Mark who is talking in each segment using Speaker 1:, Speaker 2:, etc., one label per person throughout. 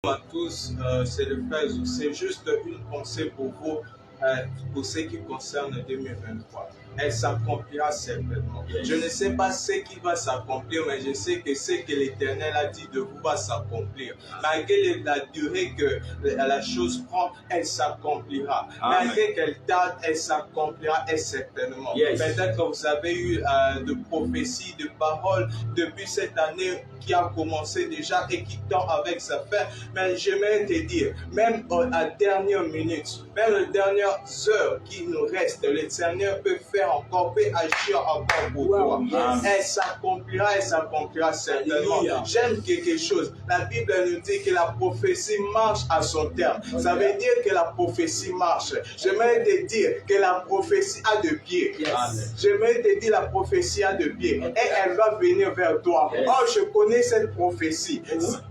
Speaker 1: À tous, c'est le frère. C'est juste une pensée pour vous, pour ce qui concerne 2023. Elle s'accomplira certainement. Je ne sais pas ce qui va s'accomplir, mais je sais que ce que l'Éternel a dit de vous va s'accomplir. Malgré la durée que la chose prend, elle s'accomplira. Malgré qu'elle tarde, elle s'accomplira certainement. Peut-être que vous avez eu de prophéties, de paroles depuis cette année qui a commencé déjà et qui tend avec sa fin. Mais j'aimerais te dire, même à la dernière minute, même les dernières heures qui nous restent, le Seigneur peut faire encore, peut agir encore pour toi. Elle s'accomplira certainement. J'aime quelque chose. La Bible nous dit que la prophétie marche à son terme. Ça veut dire que la prophétie marche. J'aimerais te dire que la prophétie a deux pieds. J'aimerais te dire la prophétie a deux pieds. Et elle va venir vers toi. Oh, je connais cette prophétie.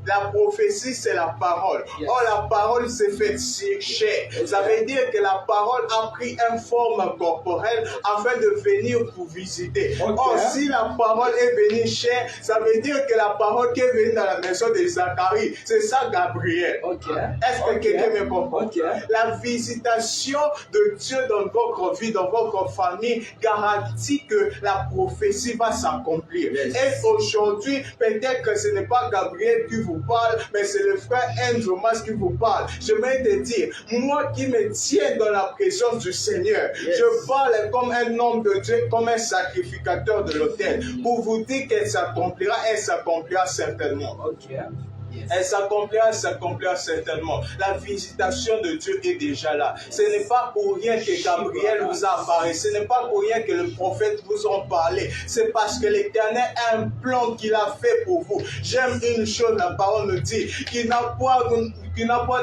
Speaker 1: La prophétie, c'est la parole. Oh, la parole s'est faite chair. Ça veut dire que la parole a pris une forme corporelle afin de venir pour visiter. Oh, si la parole est venue chair, ça veut dire que la parole qui est venue dans la maison de Zacharie, c'est ça Gabriel. Est-ce que quelqu'un me comprend? La visitation de Dieu dans votre vie, dans votre famille, garantit que la prophétie va s'accomplir. Et aujourd'hui, peut-être que ce n'est pas Gabriel qui vous parle, mais c'est le frère Andromas qui vous parle. Je vais te dire, moi qui me tiens dans la présence du Seigneur, je parle comme un homme de Dieu, comme un sacrificateur de l'autel, pour vous dire qu'elle s'accomplira certainement. Elle s'accomplira certainement. La visitation de Dieu est déjà là. Ce n'est pas pour rien que Gabriel vous a parlé. Ce n'est pas pour rien que le prophète vous en parlait. C'est parce que l'Éternel a un plan qu'il a fait pour vous. J'aime une chose, la parole nous dit, qu'il n'a pas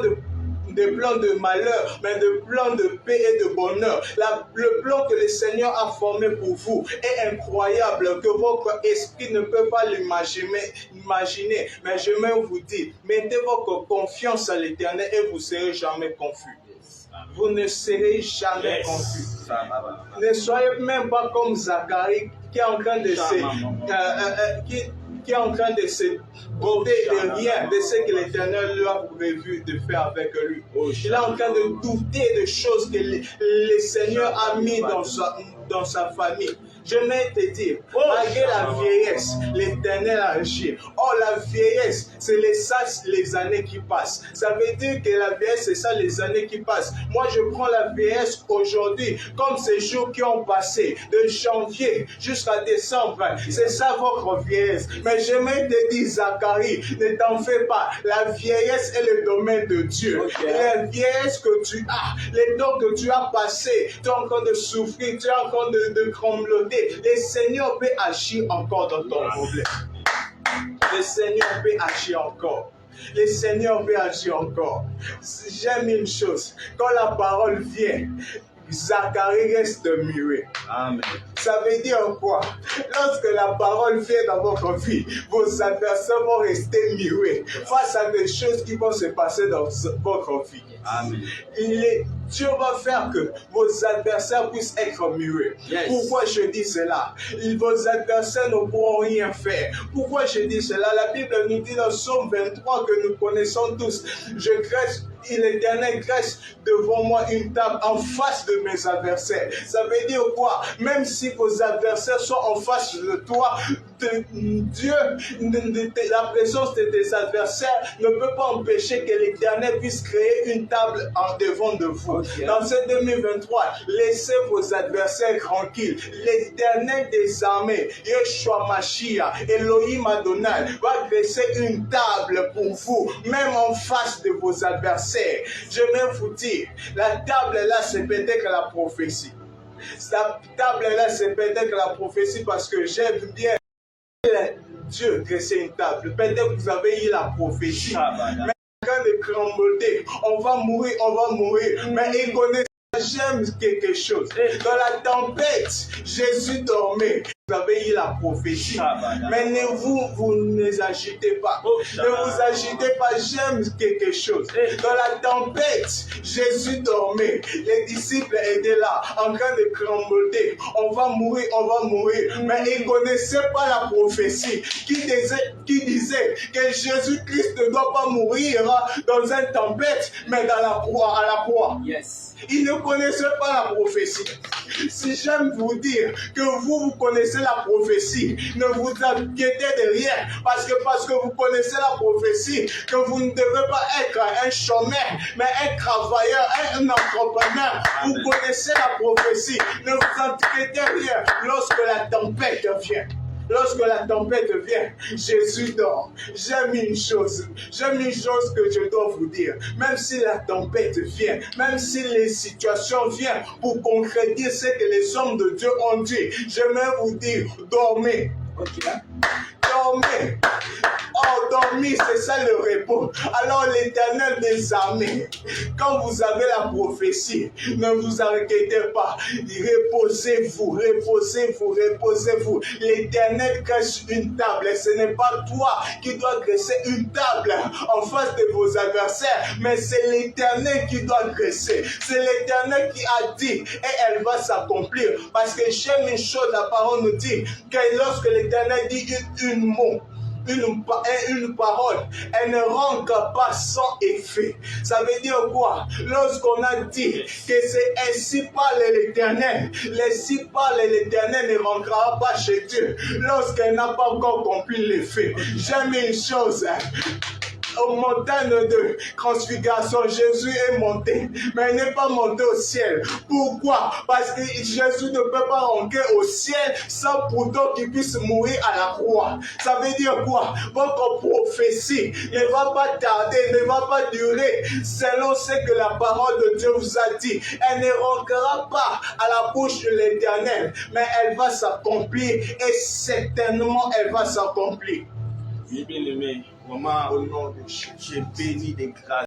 Speaker 1: de plan de malheur, mais de plan de paix et de bonheur. Le plan que le Seigneur a formé pour vous est incroyable, que votre esprit ne peut pas l'imaginer. Mais je vais vous dire, mettez votre confiance à l'Éternel et vous ne serez jamais confus. Vous ne serez jamais confus. Ne soyez même pas comme Zacharie qui est en train de qui est en train de se botter de rien, de ce que l'Éternel lui a prévu de faire avec lui. Il est en train de douter de choses que le Seigneur a mis dans sa famille. Je vais te dire, malgré la vieillesse, l'Éternel agit. Oh, la vieillesse, c'est les années qui passent. Ça veut dire que la vieillesse, c'est ça les années qui passent. Moi, je prends la vieillesse aujourd'hui, comme ces jours qui ont passé, de janvier jusqu'à décembre. C'est ça votre vieillesse. Mais je vais te dire, Zacharie, ne t'en fais pas. La vieillesse est le domaine de Dieu. La vieillesse que tu as, les dons que tu as passés, tu es en train de souffrir, tu es en train de trembloter. Le Seigneur peut agir encore dans ton problème. Le Seigneur peut agir encore. Le Seigneur peut agir encore. J'aime une chose. Quand la parole vient, Zacharie reste muet. Amen. Ça veut dire quoi? Lorsque la parole vient dans votre vie, vos adversaires vont rester muets face à des choses qui vont se passer dans votre vie. Amen. Dieu va faire que vos adversaires puissent être muets. Pourquoi je dis cela? Vos adversaires ne pourront rien faire. Pourquoi je dis cela? La Bible nous dit dans Psaume 23 que nous connaissons tous. L'Éternel dresse devant moi une table en face de mes adversaires. Ça veut dire quoi? Même si vos adversaires sont en face de toi, Dieu, la présence de tes adversaires ne peut pas empêcher que l'Éternel puisse créer une table en devant de vous. Dans ce 2023, laissez vos adversaires tranquilles. L'Éternel des armées, Yeshua Mashiach, Elohim Adonai, va dresser une table pour vous, même en face de vos adversaires. Je vais vous dire, la table là, c'est peut-être la prophétie. Cette table là, c'est peut-être la prophétie parce que j'aime bien Dieu dresser une table. Peut-être que vous avez eu la prophétie. Mais en train de trembler, on va mourir. Mais il connaît, j'aime quelque chose. Dans la tempête, Jésus dormait. vous avez eu la prophétie, mais vous ne agitez pas. Ne vous agitez pas, j'aime quelque chose. Dans la tempête, Jésus dormait. Les disciples étaient là, en train de trembler. On va mourir, on va mourir. Mais ils ne connaissaient pas la prophétie qui disait que Jésus-Christ ne doit pas mourir dans une tempête, mais dans la croix, à la croix.
Speaker 2: Yes.
Speaker 1: Ils ne connaissaient pas la prophétie. Si j'aime vous dire que vous connaissez la prophétie, ne vous inquiétez de rien, parce que vous connaissez la prophétie, que vous ne devez pas être un chômeur, mais un travailleur, un entrepreneur. Vous connaissez la prophétie. Ne vous inquiétez rien lorsque la tempête vient. Lorsque la tempête vient, Jésus dort. J'aime une chose que je dois vous dire. Même si la tempête vient, même si les situations viennent pour concrétiser ce que les hommes de Dieu ont dit, j'aimerais vous dire, dormez.
Speaker 2: Okay.
Speaker 1: Dormez. Oh, dormir, c'est ça le repos. Alors l'Éternel des armées, quand vous avez la prophétie, ne vous inquiétez pas. Reposez-vous, reposez-vous, reposez-vous. L'Éternel crèche une table. Et ce n'est pas toi qui dois dresser une table en face de vos adversaires, mais c'est l'Éternel qui doit dresser. C'est l'Éternel qui a dit et elle va s'accomplir. Parce que j'aime une chose, la parole nous dit que lorsque l'Éternel dit un mot, une parole, elle ne rentre pas sans effet. Ça veut dire quoi? Lorsqu'on a dit que c'est ainsi parle l'Éternel, ainsi parle l'Éternel ne rentrera pas chez Dieu lorsqu'elle n'a pas encore accompli l'effet. J'aime une chose. Aux montagnes de transfiguration, Jésus est monté, mais il n'est pas monté au ciel. Pourquoi? Parce que Jésus ne peut pas rentrer au ciel sans pourtant qu'il puisse mourir à la croix. Ça veut dire quoi? Votre prophétie ne va pas tarder, ne va pas durer selon ce que la parole de Dieu vous a dit. Elle ne rentrera pas à la bouche de l'Éternel, mais elle va s'accomplir et certainement elle va s'accomplir.
Speaker 2: Bien-aimé, maman, au nom de Jésus, je bénis de grâce.